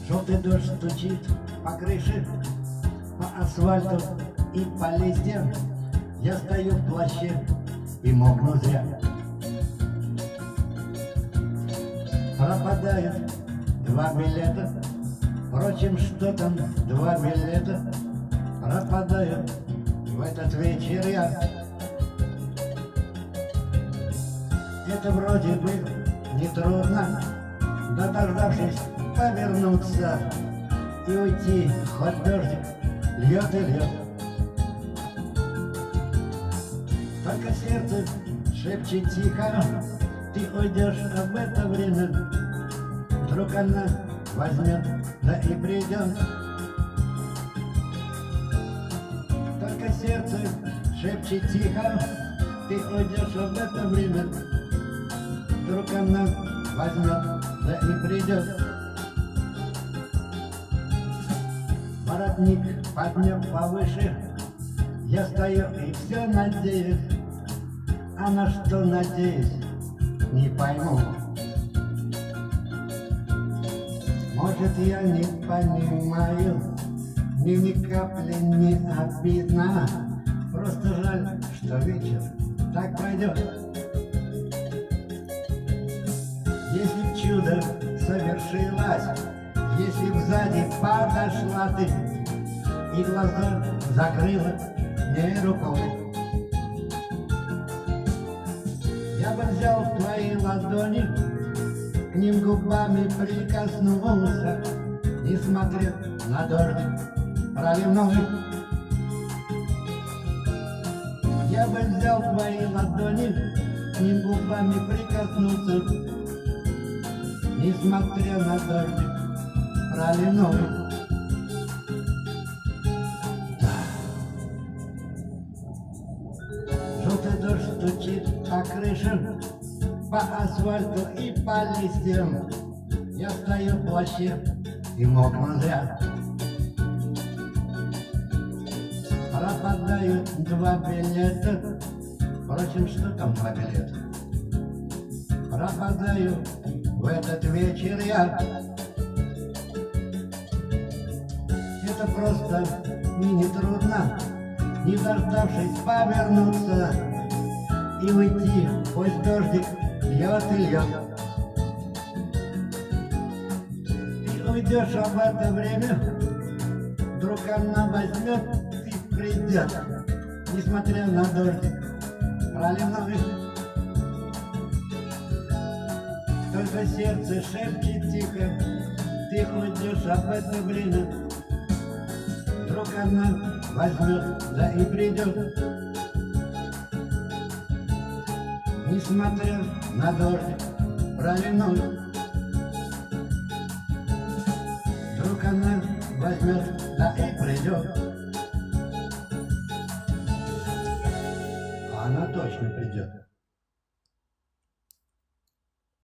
Желтый дождь стучит по крыше, по асфальту и по листьям. Я стою в плаще и мокну зря. Пропадают 2 билета. Впрочем, что там 2 билета? Пропадают в этот вечер я. Это вроде бы нетрудно, дождавшись повернуться и уйти, хоть дождик льет и льет. Только сердце шепчет тихо: ты уйдешь, а в это время вдруг она возьмет, да и придет. Только сердце шепчет тихо: ты уйдешь, а в это время вдруг она возьмет, да и придет. Воротник поднял повыше, я стою и все надеюсь, а на что надеюсь, не пойму. Может, я не понимаю, мне ни капли не обидно, просто жаль, что вечер так пройдет. Если б чудо совершилось, если б сзади подошла ты и глаза закрыла мне рукой, я бы взял в твои ладони, к ним губами прикоснулся, несмотря на дождик проливной. Я бы взял в твои ладони, к ним губами прикоснулся, несмотря на дождик проливной. Желтый дождь стучит по крышам, по асфальту и по листьям. Я стою в плаще и мокну зря. Пропадают 2 билета. Впрочем, что там 2 билета? Пропадаю в этот вечер я. Это просто и не трудно, не дождавшись повернуться и уйти, пусть дождик льет и льет. Ты уйдешь, а в это время вдруг она возьмет и придет, несмотря на дождик проливной. Только сердце шепчет тихо: ты уйдешь, а в это время вдруг она возьмет, да и придет. Несмотря на дождик проливной, вдруг она возьмет, да и придет.